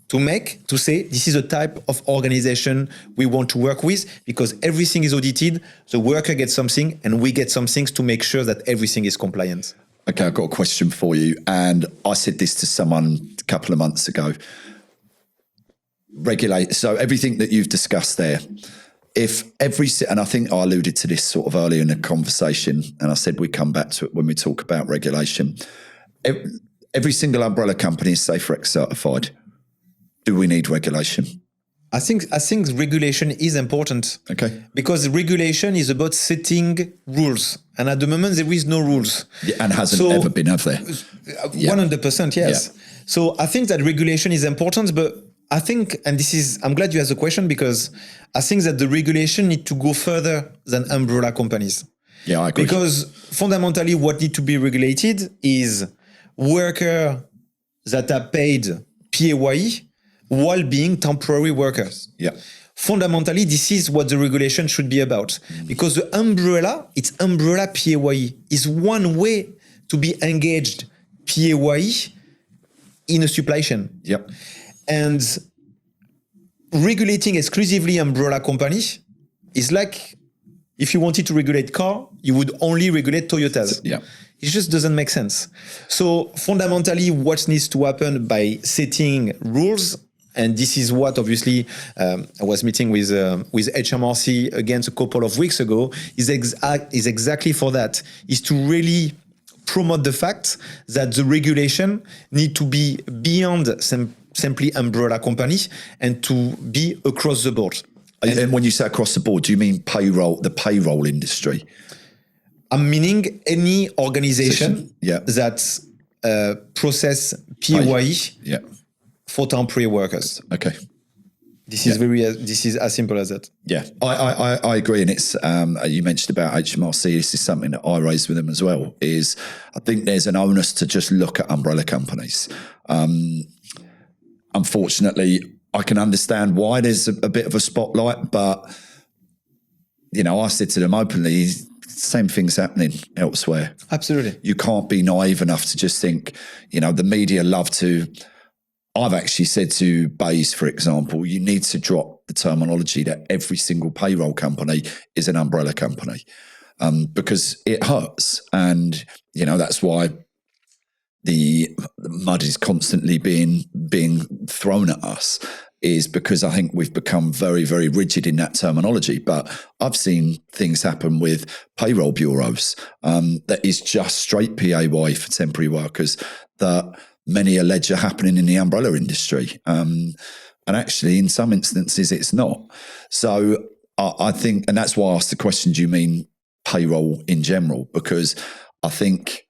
to make, to say, this is a type of organization we want to work with, because everything is audited, the worker gets something, and we get some things to make sure that everything is compliant. Okay, I've got a question for you. And I said this to someone a couple of months ago. So everything that you've discussed there, and I think I alluded to this sort of earlier in the conversation, and I said we come back to it when we talk about regulation. Every single umbrella company is SafeRec certified. Do we need regulation? I think regulation is important. Okay. Because regulation is about setting rules. And at the moment, there is no rules. Yeah, and hasn't ever been, have there? 100%, yes. Yeah. So I think that regulation is important, but I think, and I'm glad you asked the question, because I think that the regulation need to go further than umbrella companies. Yeah, I agree. Because fundamentally, what need to be regulated is workers that are paid PAYE while being temporary workers. Yeah. Fundamentally, this is what the regulation should be about. Because the umbrella, it's umbrella PAYE, is one way to be engaged PAYE in a supply chain. Yep. And regulating exclusively umbrella company is like if you wanted to regulate car, you would only regulate Toyotas. Yeah. It just doesn't make sense. So fundamentally, what needs to happen by setting rules, and this is what obviously I was meeting with HMRC again a couple of weeks ago, is exactly for that, is to really promote the fact that the regulation need to be beyond simply umbrella company and to be across the board. And when you say across the board, do you mean the payroll industry? I'm meaning any organization that process PAYE for temporary workers. Okay. This is as simple as that. Yeah, I agree. And it's, you mentioned about HMRC, this is something that I raised with them as well, is I think there's an onus to just look at umbrella companies. Unfortunately, I can understand why there's a bit of a spotlight, but, I said to them openly, same thing's happening elsewhere. Absolutely. You can't be naive enough to just think, the media love to. I've actually said to Bays, for example, you need to drop the terminology that every single payroll company is an umbrella company, because it hurts. And, that's why the mud is constantly being thrown at us, is because I think we've become very, very rigid in that terminology. But I've seen things happen with payroll bureaus that is just straight PAY for temporary workers that many allege are happening in the umbrella industry. And actually, in some instances, it's not. So I think, and that's why I asked the question, do you mean payroll in general? Because I think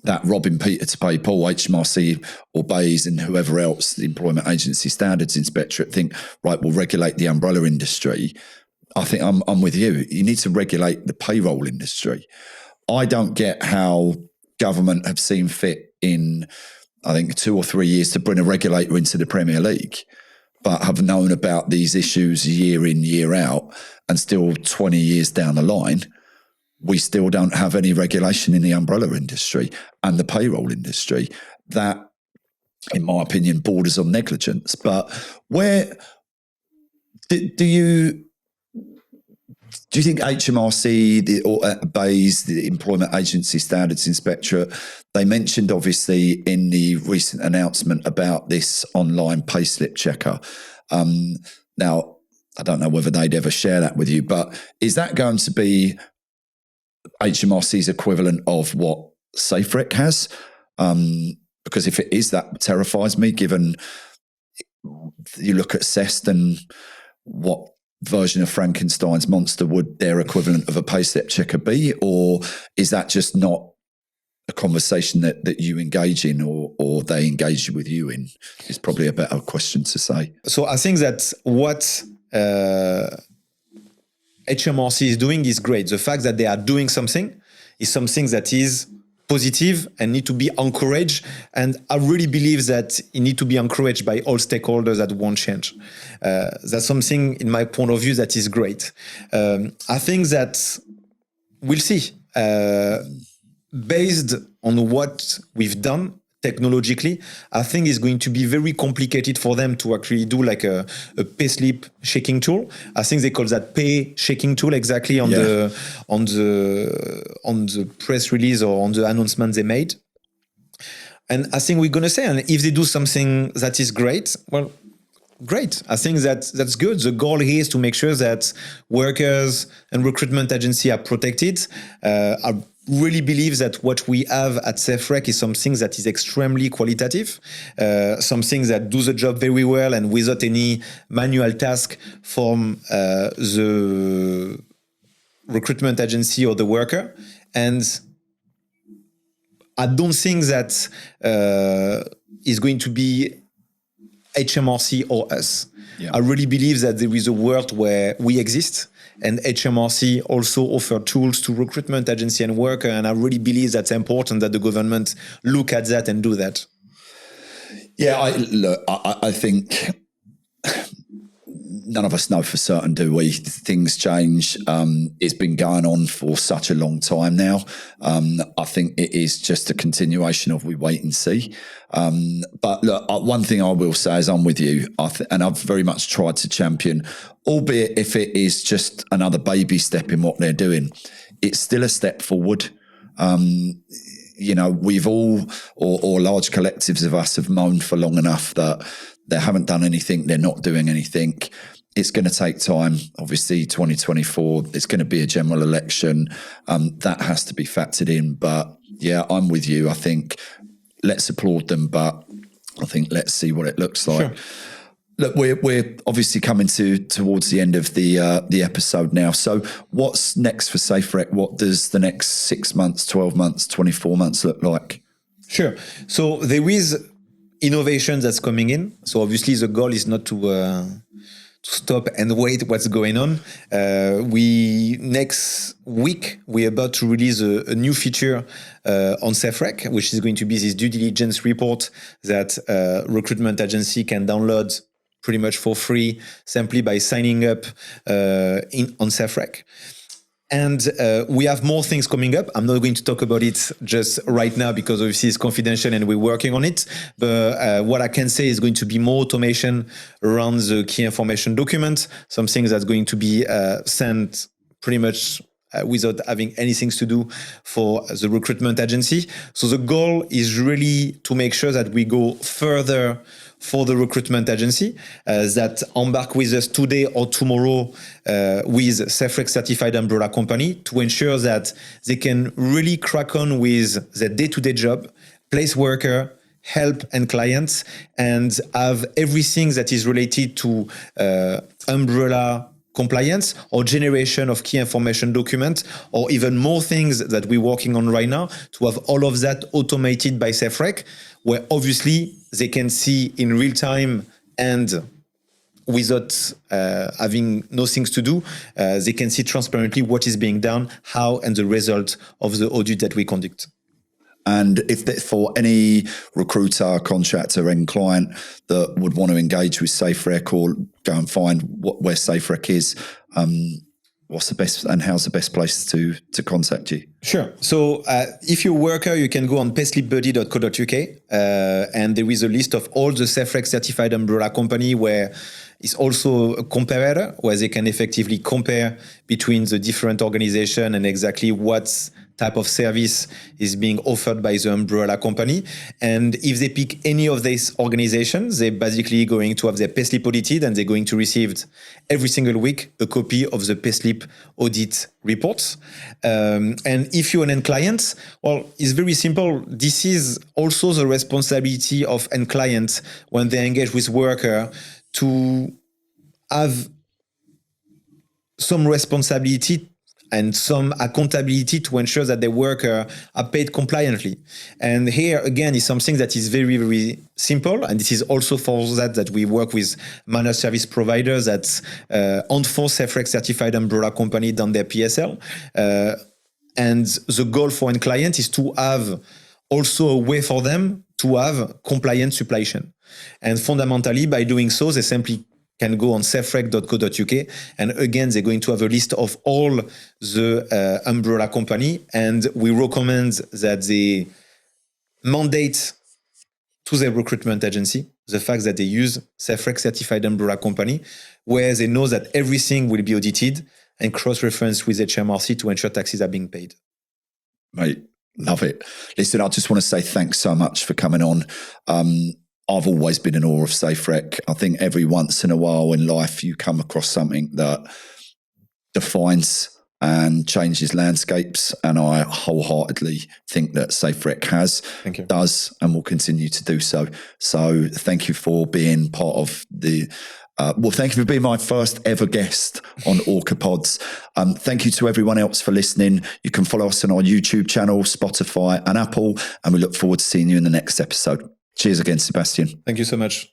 that robbing Peter to pay Paul, HMRC or Bays and whoever else, the Employment Agency Standards Inspectorate, think, right, we'll regulate the umbrella industry. I think I'm with you. You need to regulate the payroll industry. I don't get how government have seen fit in, I think, 2 or 3 years to bring a regulator into the Premier League, but have known about these issues year in, year out, and still 20 years down the line, we still don't have any regulation in the umbrella industry and the payroll industry. That, in my opinion, borders on negligence. But where do you Do you think HMRC, BAYS, the Employment Agency Standards Inspectorate, they mentioned obviously in the recent announcement about this online payslip checker. Now, I don't know whether they'd ever share that with you, but is that going to be HMRC's equivalent of what SafeRec has? Because if it is, that terrifies me, given you look at CEST and what version of Frankenstein's monster would their equivalent of a payslip checker be? Or is that just not a conversation that you engage in or they engage with you in? Is probably a better question to say. So I think that what HMRC is doing is great. The fact that they are doing something is something that is positive and need to be encouraged. And I really believe that it need to be encouraged by all stakeholders that want change. That's something, in my point of view, that is great. I think that we'll see. Based on what we've done technologically, I think it's going to be very complicated for them to actually do like a payslip shaking tool. I think they call that pay shaking tool exactly on the press release or on the announcement they made. And I think we're going to say, and if they do something that is great, well, great. I think that's good. The goal here is to make sure that workers and recruitment agency are protected. I really believe that what we have at SafeRec is something that is extremely qualitative, something that does the job very well and without any manual task from the recruitment agency or the worker. And I don't think that is going to be HMRC or us. Yeah. I really believe that there is a world where we exist, and HMRC also offer tools to recruitment agency and worker. And I really believe that's important that the government look at that and do that. Yeah, I think none of us know for certain, do we? Things change. It's been going on for such a long time now. I think it is just a continuation of we wait and see. But look, one thing I will say is I'm with you. And I've very much tried to champion, albeit if it is just another baby step in what they're doing, it's still a step forward. You know, we've all, or large collectives of us have moaned for long enough that they haven't done anything, they're not doing anything. It's going to take time. Obviously, 2024, it's going to be a general election. That has to be factored in. But yeah, I'm with you. I think let's applaud them, but I think let's see what it looks like. Sure. Look, we're obviously coming towards the end of the episode now. So what's next for SafeRec? What does the next 6 months, 12 months, 24 months look like? Sure. So there is innovation that's coming in. So obviously the goal is not to stop and wait what's going on. Next week, we're about to release a new feature on SafeRec, which is going to be this due diligence report that recruitment agency can download pretty much for free simply by signing up on SafeRec. And we have more things coming up. I'm not going to talk about it just right now because obviously it's confidential and we're working on it. But what I can say is going to be more automation around the key information document, something that's going to be sent pretty much without having anything to do for the recruitment agency. So the goal is really to make sure that we go further for the recruitment agency that embark with us today or tomorrow with SafeRec certified umbrella company to ensure that they can really crack on with their day-to-day job, place worker, help and clients, and have everything that is related to umbrella compliance or generation of key information documents, or even more things that we're working on right now to have all of that automated by SafeRec, where obviously they can see in real time and without having no things to do, they can see transparently what is being done, how, and the result of the audit that we conduct. And if for any recruiter, contractor, and client that would want to engage with SafeRec or go and find where SafeRec is, what's the best and how's the best place to contact you? Sure. So if you're a worker, you can go on payslipbuddy.co.uk and there is a list of all the SafeRec certified umbrella company where it's also a comparator where they can effectively compare between the different organizations and exactly what type of service is being offered by the umbrella company. And if they pick any of these organizations, they're basically going to have their payslip audited and they're going to receive every single week a copy of the payslip audit reports. And if you're an end client, well, it's very simple. This is also the responsibility of end clients when they engage with worker to have some responsibility and some accountability to ensure that the worker are paid compliantly. And here, again, is something that is very, very simple. And this is also for that we work with managed service providers that enforce SafeRec certified umbrella company down their PSL. And the goal for a client is to have also a way for them to have compliant supply chain. And fundamentally, by doing so, they simply can go on saferec.co.uk. And again, they're going to have a list of all the umbrella company. And we recommend that they mandate to their recruitment agency the fact that they use SafeRec certified umbrella company, where they know that everything will be audited and cross-referenced with HMRC to ensure taxes are being paid. Mate, love it. Listen, I just want to say thanks so much for coming on. I've always been in awe of SafeRec. I think every once in a while in life you come across something that defines and changes landscapes, and I wholeheartedly think that SafeRec does and will continue to do so. So thank you for being part of the thank you for being my first ever guest on Orca Pods. Thank you to everyone else for listening. You can follow us on our YouTube channel, Spotify and Apple, and we look forward to seeing you in the next episode. Cheers again, Sebastien. Thank you so much.